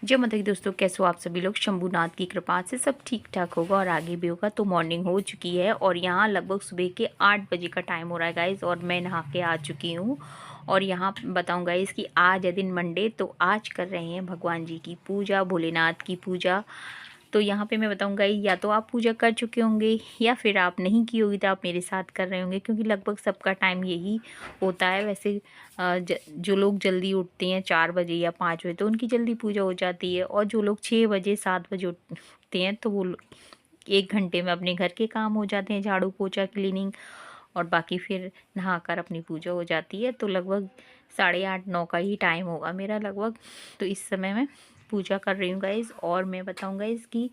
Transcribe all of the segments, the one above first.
जय माता दी दोस्तों, कैसे हो आप सभी लोग। शंभुनाथ की कृपा से सब ठीक ठाक होगा और आगे भी होगा। तो मॉर्निंग हो चुकी है और यहाँ लगभग सुबह के 8 बजे का टाइम हो रहा है गाइज़, और मैं नहा के आ चुकी हूँ। और यहाँ बताऊँ गाइज़ कि आज है दिन मंडे, तो आज कर रहे हैं भगवान जी की पूजा, भोलेनाथ की पूजा। तो यहाँ पे मैं बताऊँगा, या तो आप पूजा कर चुके होंगे या फिर आप नहीं की होगी तो आप मेरे साथ कर रहे होंगे, क्योंकि लगभग सबका टाइम यही होता है। वैसे जो लोग जल्दी उठते हैं 4 बजे या 5 बजे तो उनकी जल्दी पूजा हो जाती है, और जो लोग 6 बजे 7 बजे उठते हैं तो वो 1 घंटे में अपने घर के काम हो जाते हैं, झाड़ू पोछा क्लीनिंग, और बाकी फिर नहाकर अपनी पूजा हो जाती है। तो लगभग 8:30-9 का ही टाइम होगा मेरा लगभग। तो इस समय मैं पूजा कर रही हूँ गाइज़। और मैं बताऊँगा इसकी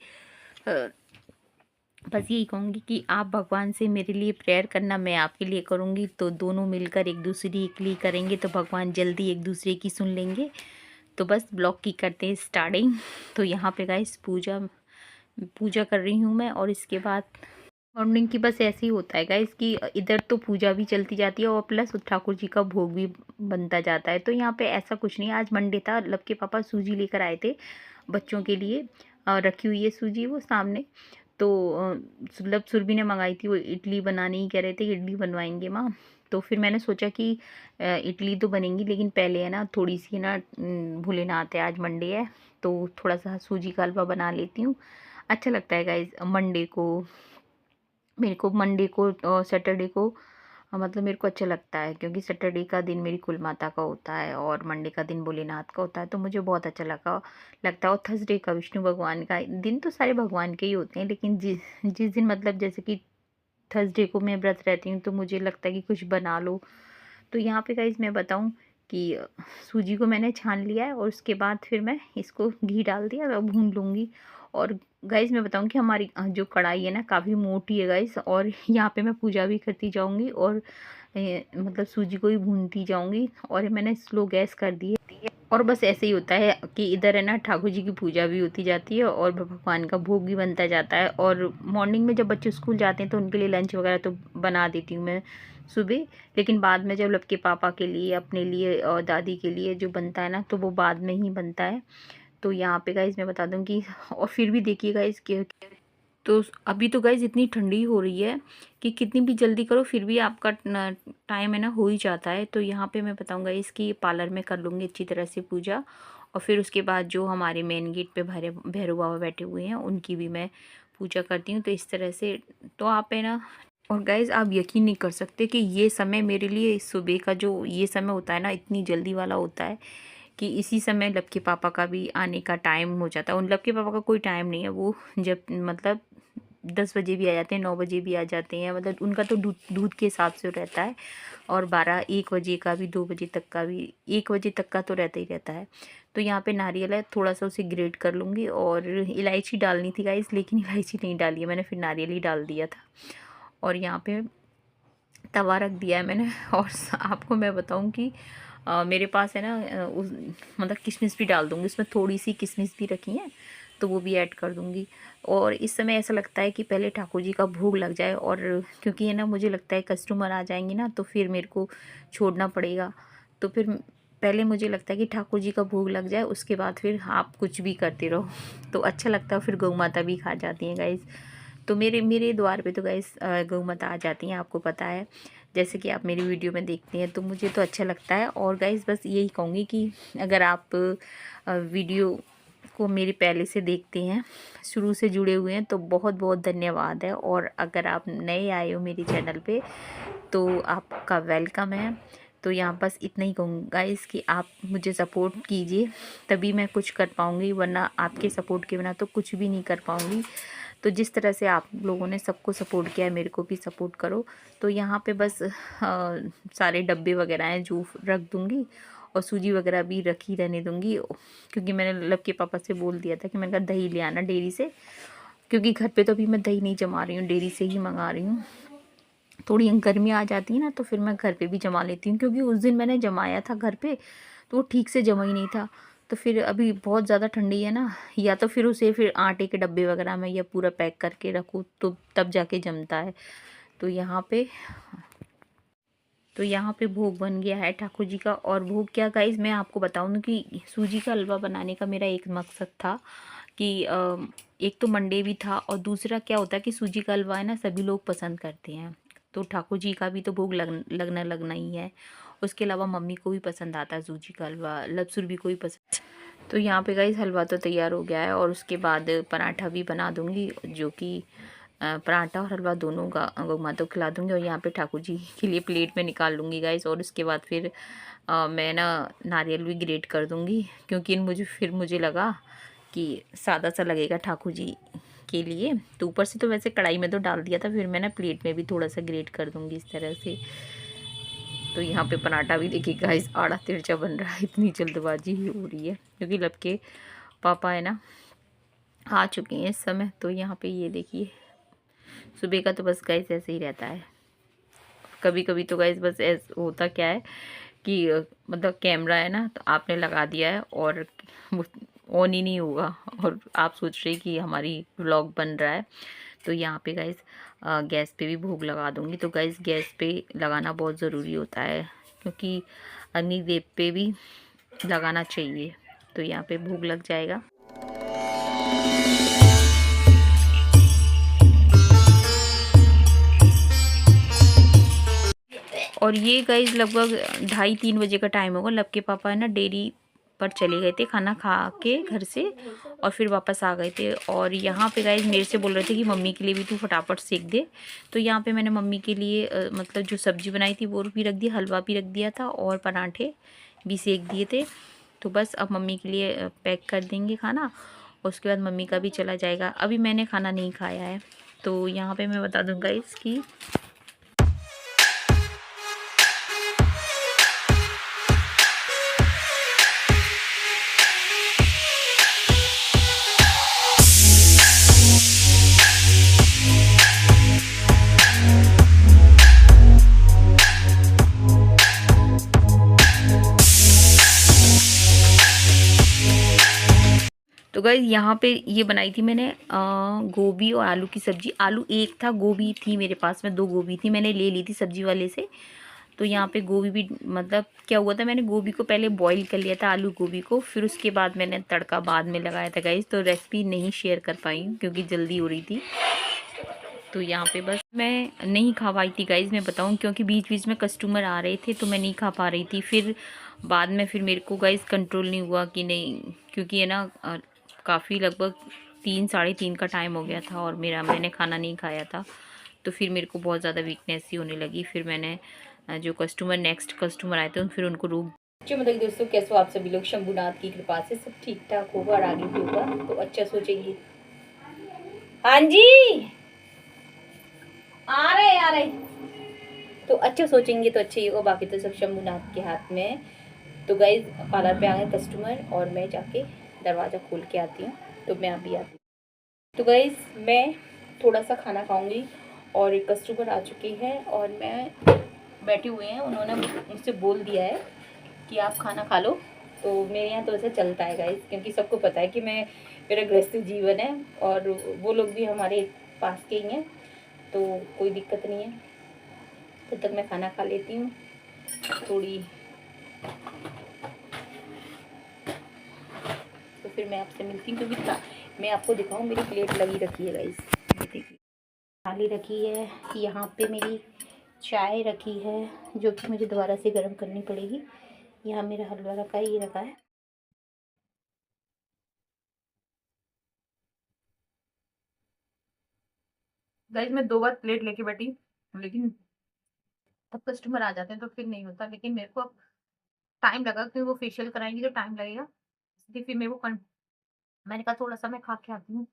बस यही कहूँगी कि आप भगवान से मेरे लिए प्रेयर करना, मैं आपके लिए करूँगी, तो दोनों मिलकर एक दूसरे के लिए करेंगे तो भगवान जल्दी एक दूसरे की सुन लेंगे। तो बस ब्लॉग की करते हैं स्टार्टिंग। तो यहाँ पे गाइस पूजा पूजा कर रही हूँ मैं, और इसके बाद मॉर्निंग की बस ऐसे ही होता है गाइस कि इधर तो पूजा भी चलती जाती है और प्लस ठाकुर जी का भोग भी बनता जाता है। तो यहाँ पे ऐसा कुछ नहीं, आज मंडे था, लब के पापा सूजी लेकर आए थे बच्चों के लिए। रखी हुई है सूजी वो सामने। तो लब सुरभि ने मंगाई थी, वो इडली बनाने ही कह रहे थे, इडली बनवाएंगे माँ। तो फिर मैंने सोचा कि इडली तो बनेंगी, लेकिन पहले है ना थोड़ी सी ना भोलेनाथ है, आज मंडे है, तो थोड़ा सा सूजी का हलवा बना लेती हूँ। अच्छा लगता है गाइज मंडे को, मेरे को मंडे को और सैटरडे को मतलब मेरे को अच्छा लगता है, क्योंकि सैटरडे का दिन मेरी कुल माता का होता है और मंडे का दिन भोलेनाथ का होता है, तो मुझे बहुत अच्छा लगता है। और थर्सडे का विष्णु भगवान का दिन, तो सारे भगवान के ही होते हैं, लेकिन जिस जिस दिन मतलब जैसे कि थर्सडे को मैं व्रत रहती हूँ तो मुझे लगता है कि कुछ बना लो। तो यहाँ पे गाइज मैं बताऊँ कि सूजी को मैंने छान लिया है, और उसके बाद फिर मैं इसको घी डाल दिया, मैं भून लूँगी। और गाइज मैं बताऊँ कि हमारी जो कढ़ाई है ना काफ़ी मोटी है गाइज, और यहाँ पे मैं पूजा भी करती जाऊँगी और मतलब सूजी को ही भूनती जाऊँगी, और मैंने स्लो गैस कर दी है। और बस ऐसे ही होता है कि इधर है ना ठाकुर जी की पूजा भी होती जाती है और भगवान का भोग भी बनता जाता है। और मॉर्निंग में जब बच्चे स्कूल जाते हैं तो उनके लिए लंच वगैरह तो बना देती हूँ मैं सुबह, लेकिन बाद में जब लड़के पापा के लिए, अपने लिए और दादी के लिए जो बनता है ना, तो वो बाद में ही बनता है। तो यहाँ पे गाइज मैं बता दूँ कि, और फिर भी देखिए गाइज कि तो अभी तो गाइज इतनी ठंडी हो रही है कि कितनी भी जल्दी करो फिर भी आपका टाइम है ना हो ही जाता है। तो यहाँ पे मैं बताऊँगा इसकी पार्लर में कर लूँगी अच्छी तरह से पूजा, और फिर उसके बाद जो हमारे मेन गेट पे भैरव बाबा बैठे हुए हैं उनकी भी मैं पूजा करती हूँ। तो इस तरह से तो आप है ना, और गाइज़ आप यकीन नहीं कर सकते कि ये समय मेरे लिए सुबह का जो ये समय होता है ना, इतनी जल्दी वाला होता है कि इसी समय लब के पापा का भी आने का टाइम हो जाता है। उन लब के पापा का कोई टाइम नहीं है, वो जब मतलब 10 बजे भी आ जाते हैं, 9 बजे भी आ जाते हैं, मतलब उनका तो दूध के हिसाब से रहता है। और 12-1 बजे का भी, 2 बजे तक का भी, 1 बजे तक का तो रहता ही रहता है। तो यहाँ पे नारियल है, थोड़ा सा उसे ग्रेट कर लूँगी, और इलायची डालनी थी गाइस, लेकिन इलायची नहीं डाली है मैंने, फिर नारियल ही डाल दिया था। और यहाँ पे तवा रख दिया है मैंने। और आपको मैं बताऊँ कि मेरे पास है ना मतलब किशमिश भी डाल दूँगी उसमें, थोड़ी सी किशमिश भी रखी है तो वो भी ऐड कर दूँगी। और इस समय ऐसा लगता है कि पहले ठाकुर जी का भोग लग जाए, और क्योंकि है ना मुझे लगता है कस्टमर आ जाएंगे ना तो फिर मेरे को छोड़ना पड़ेगा। तो फिर पहले मुझे लगता है कि ठाकुर जी का भोग लग जाए, उसके बाद फिर आप कुछ भी करते रहो तो अच्छा लगता है। फिर गौ माता भी खा जाती हैं गाइज़। तो मेरे मेरे द्वार पे तो गाइस गौ माता आ जाती हैं, आपको पता है, जैसे कि आप मेरी वीडियो में देखते हैं, तो मुझे तो अच्छा लगता है। और गाइस बस यही कहूँगी कि अगर आप वीडियो को मेरे पहले से देखते हैं, शुरू से जुड़े हुए हैं, तो बहुत बहुत धन्यवाद है। और अगर आप नए आए हो मेरे चैनल पे तो आपका वेलकम है। तो यहाँ बस इतना ही कहूँगा गाइस कि आप मुझे सपोर्ट कीजिए, तभी मैं कुछ कर पाऊँगी, वरना आपके सपोर्ट के बिना तो कुछ भी नहीं कर पाऊँगी। तो जिस तरह से आप लोगों ने सबको सपोर्ट किया है, मेरे को भी सपोर्ट करो। तो यहाँ पे बस सारे डब्बे वगैरह हैं जो रख दूँगी, और सूजी वगैरह भी रखी रहने दूँगी, क्योंकि मैंने लब के पापा से बोल दिया था कि मैंने कहा दही ले आना डेयरी से, क्योंकि घर पे तो अभी मैं दही नहीं जमा रही हूँ, डेयरी से ही मंगा रही हूँ। थोड़ी गर्मी आ जाती है ना तो फिर मैं घर पे भी जमा लेती हूँ, क्योंकि उस दिन मैंने जमाया था घर पे तो वो ठीक से जमा ही नहीं था। तो फिर अभी बहुत ज़्यादा ठंडी है ना, या तो फिर उसे फिर आटे के डब्बे वगैरह में या पूरा पैक करके रखूँ तो तब जाके जमता है। तो यहाँ पे तो यहाँ पे भोग बन गया है ठाकुर जी का। और भोग क्या गाइस, मैं आपको बताऊँ कि सूजी का हलवा बनाने का मेरा एक मकसद था कि एक तो मंडे भी था, और दूसरा क्या होता है कि सूजी का हलवा है ना सभी लोग पसंद करते हैं, तो ठाकुर जी का भी तो भोग लगना ही है। उसके अलावा मम्मी को भी पसंद आता है सूजी का हलवा, लपसुर भी कोई पसंद। तो यहाँ पे गाइस हलवा तो तैयार हो गया है, और उसके बाद पराठा भी बना दूँगी, जो कि पराठा और हलवा दोनों का गौ माता को खिला दूँगी। और यहाँ पे ठाकुर जी के लिए प्लेट में निकाल लूँगी गाइस। और उसके बाद फिर मैं ना नारियल भी ग्रेट कर दूँगी, क्योंकि मुझे लगा कि सादा सा लगेगा ठाकुर जी के लिए। तो ऊपर से तो वैसे कढ़ाई में तो डाल दिया था, फिर मैं ना प्लेट में भी थोड़ा सा ग्रेट कर दूँगी इस तरह से। तो यहाँ पे पराठा भी देखिए गाइस आड़ा तिरछा बन रहा है, इतनी जल्दबाजी हो रही है क्योंकि लपके पापा है ना आ चुके हैं इस समय। तो यहाँ पे ये देखिए सुबह का तो बस गाइस ऐसे ही रहता है। कभी कभी तो गाइस बस ऐसा होता क्या है कि मतलब कैमरा है ना तो आपने लगा दिया है और ऑन ही नहीं होगा, और आप सोच रहे कि हमारी व्लॉग बन रहा है। तो यहाँ पे गाइस गैस पे भी भोग लगा दूँगी। तो गाइस गैस पे लगाना बहुत ज़रूरी होता है, क्योंकि अग्निदेव पे भी लगाना चाहिए। तो यहाँ पे भोग लग जाएगा। और ये गाइस लगभग 2:30-3 बजे का टाइम होगा। लपके पापा है ना डेयरी पर चले गए थे खाना खा के घर से, और फिर वापस आ गए थे। और यहाँ पे गाइस मेरे से बोल रहे थे कि मम्मी के लिए भी तू फटाफट सेक दे। तो यहाँ पे मैंने मम्मी के लिए मतलब जो सब्ज़ी बनाई थी वो भी रख दी, हलवा भी रख दिया था, और पराठे भी सेक दिए थे। तो बस अब मम्मी के लिए पैक कर देंगे खाना, उसके बाद मम्मी का भी चला जाएगा। अभी मैंने खाना नहीं खाया है। तो यहाँ पर मैं बता दूँगा इसकी तो गाइस यहाँ पे ये बनाई थी मैंने गोभी और आलू की सब्ज़ी। आलू एक था, गोभी थी मेरे पास में 2 गोभी थी, मैंने ले ली थी सब्ज़ी वाले से। तो यहाँ पे गोभी भी मतलब क्या हुआ था, मैंने गोभी को पहले बॉईल कर लिया था, आलू गोभी को, फिर उसके बाद मैंने तड़का बाद में लगाया था गाइस। तो रेसिपी नहीं शेयर कर पाई क्योंकि जल्दी हो रही थी। तो यहाँ पे बस मैं नहीं खा पाई थी गाइस, मैं बताऊँ, क्योंकि बीच बीच में कस्टमर आ रहे थे तो मैं नहीं खा पा रही थी। फिर बाद में फिर मेरे को गाइस कंट्रोल नहीं हुआ कि नहीं, क्योंकि है ना काफ़ी लगभग 3-3:30 का टाइम हो गया था और मैंने खाना नहीं खाया था। तो फिर मेरे को बहुत ज़्यादा वीकनेस ही होने लगी। फिर मैंने जो नेक्स्ट कस्टमर आए थे फिर उनको रोक। मतलब दोस्तों कैसे हो आप सभी लोग, शंभुनाथ की कृपा से सब ठीक ठाक होगा और आगे भी होगा। तो अच्छा सोचेंगे। हाँ जी आ रहे तो अच्छा सोचेंगे तो अच्छा ही होगा, बाकी तो सब शंभुनाथ के हाथ में है। तो गाइज पार्लर पे आ गए कस्टमर और मैं जाके दरवाज़ा खोल के आती हूँ। तो मैं अभी आती हूँ। तो गाइज मैं थोड़ा सा खाना खाऊंगी और एक कस्टमर आ चुकी है और मैं बैठे हुए हैं, उन्होंने मुझसे बोल दिया है कि आप खाना खा लो। तो मेरे यहाँ तो ऐसा चलता है गाइज, क्योंकि सबको पता है कि मेरा गृहस्थ जीवन है और वो लोग भी हमारे पास के ही हैं, तो कोई दिक्कत नहीं है। तब तक मैं खाना खा लेती हूँ थोड़ी, तो फिर मैं आपसे मिलती हूँ। क्योंकि मैं आपको दिखाऊँ, मेरी प्लेट लगी रखी है गाइस, देखिए थाली रखी है, यहाँ पे मेरी चाय रखी है जो कि मुझे दोबारा से गर्म करनी पड़ेगी। यहाँ मेरा हलवा रखा है, ये रखा है। गाइस मैं 2 बार प्लेट लेके बैठी, लेकिन तब कस्टमर आ जाते हैं तो फिर नहीं होता। लेकिन मेरे को टाइम लगा क्योंकि वो फेशियल कराएंगी तो टाइम लगेगा, इसलिए फिर मेरे को मैंने कहा थोड़ा सा मैं खा के आती हूँ।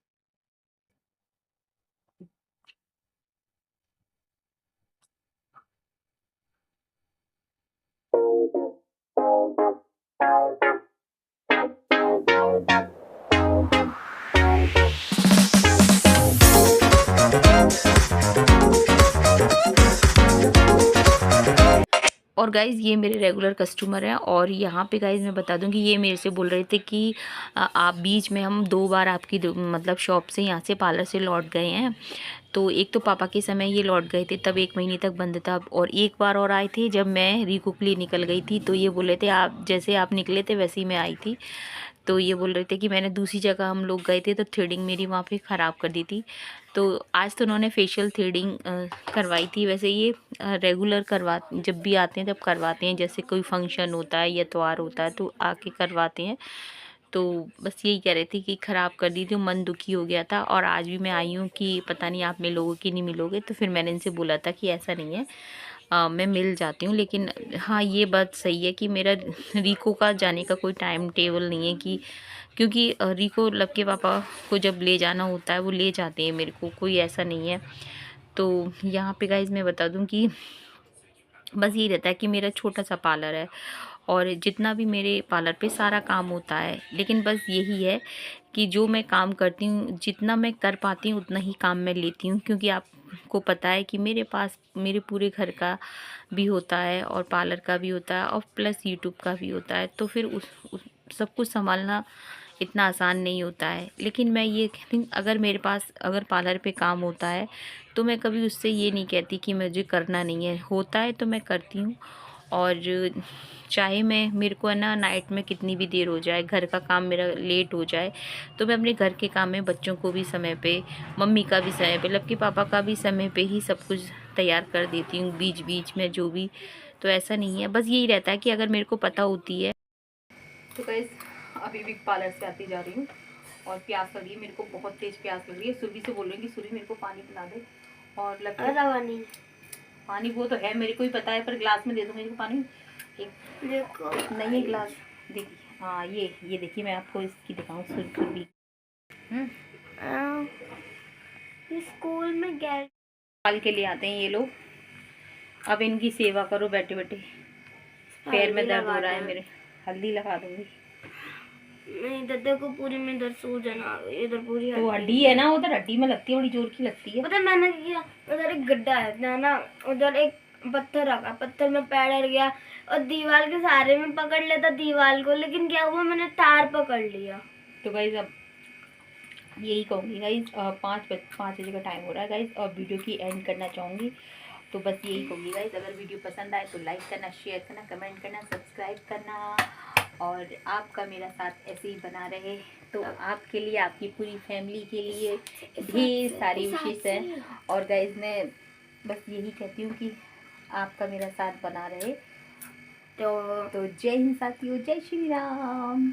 और गाइज़ ये मेरे रेगुलर कस्टमर हैं। और यहाँ पे गाइज़ मैं बता दूँ कि ये मेरे से बोल रहे थे कि आप बीच में हम 2 बार आपकी मतलब शॉप से यहाँ से पार्लर से लौट गए हैं। तो एक तो पापा के समय ये लौट गए थे, तब 1 महीने तक बंद था, और एक बार और आए थे जब मैं रीको के लिए निकल गई थी। तो ये बोल रहे थे आप जैसे आप निकले थे वैसे ही मैं आई थी। तो ये बोल रहे थे कि मैंने दूसरी जगह हम लोग गए थे तो थ्रेडिंग मेरी वहाँ पे ख़राब कर दी थी। तो आज तो उन्होंने फेशियल थ्रेडिंग करवाई थी। वैसे ये रेगुलर जब भी आते हैं तब करवाते हैं, जैसे कोई फंक्शन होता है या त्योहार होता है तो आके करवाते हैं। तो बस यही कह रहे थे कि ख़राब कर दी थी, मन दुखी हो गया था। और आज भी मैं आई हूँ कि पता नहीं आप मिलोगे कि नहीं मिलोगे। तो फिर मैंने इनसे बोला था कि ऐसा नहीं है, मैं मिल जाती हूँ। लेकिन हाँ, ये बात सही है कि मेरा रीको का जाने का कोई टाइम टेबल नहीं है, कि क्योंकि रीको लब के पापा को जब ले जाना होता है वो ले जाते हैं मेरे को, कोई ऐसा नहीं है। तो यहाँ पे गाइज़ मैं बता दूँ कि बस यही रहता है कि मेरा छोटा सा पार्लर है और जितना भी मेरे पार्लर पे सारा काम होता है, लेकिन बस यही है कि जो मैं काम करती हूँ, जितना मैं कर पाती हूँ उतना ही काम मैं लेती हूँ। क्योंकि आपको पता है कि मेरे पास मेरे पूरे घर का भी होता है और पार्लर का भी होता है और प्लस यूट्यूब का भी होता है। तो फिर उस सब कुछ संभालना इतना आसान नहीं होता है। लेकिन मैं ये कहती हूँ, अगर मेरे पास अगर पार्लर पे काम होता है तो मैं कभी उससे ये नहीं कहती कि मुझे करना नहीं है, होता है तो मैं करती हूँ। और चाहे मैं मेरे को है ना नाइट में कितनी भी देर हो जाए, घर का काम मेरा लेट हो जाए, तो मैं अपने घर के काम में बच्चों को भी समय पे, मम्मी का भी समय पे, लक्की पापा का भी समय पे ही सब कुछ तैयार कर देती हूँ, बीच बीच में जो भी। तो ऐसा नहीं है, बस यही रहता है कि अगर मेरे को पता होती है। तो गाइस अभी भी पार्लर से आती जा रही हूँ और प्यास लगी है, मेरे को बहुत तेज़ प्यास लग रही है। सुरभि से बोल रही हूँ कि सुरभि मेरे को पानी पिला दे। और लक्की पानी वो तो है मेरे को ही पता है, पर गिलास में दे दो मेरे को पानी। एक नहीं गिलास देखिए, हाँ ये देखिए, मैं आपको इसकी दिखाऊँ सुरभि। स्कूल में गए पाल के लिए आते हैं ये लोग। अब इनकी सेवा करो बैठे बैठे। पैर में दर्द हो रहा है मेरे, हल्दी लगा दूंगी। नहीं इधर को पूरी में इधर सूजन आ गई, इधर पूरी तो हड्डी है ना, उधर हड्डी में लगती है, बड़ी जोर की लगती है। पता मैंने किया, उधर एक गड्ढा है ना, उधर एक पत्थर रखा, पत्थर में पैर अड़ गया और दीवार के सहारे में पकड़ लेता दीवार को, लेकिन क्या हुआ मैंने तार पकड़ लिया। तो गाइस अब यही कहूँगी गाइस, 5 बजे का टाइम हो रहा है गाइस, और वीडियो की एंड करना चाहूँगी। तो बस यही कहूँगी गाइस, अगर वीडियो पसंद आए तो लाइक करना, शेयर करना, कमेंट करना, सब्सक्राइब करना, और आपका मेरा साथ ऐसे ही बना रहे। तो आपके लिए, आपकी पूरी फैमिली के लिए ढेर सारी विशेष है। और गाइस मैं बस यही कहती हूँ कि आपका मेरा साथ बना रहे। तो जय हिंद साथियों, जय श्री राम।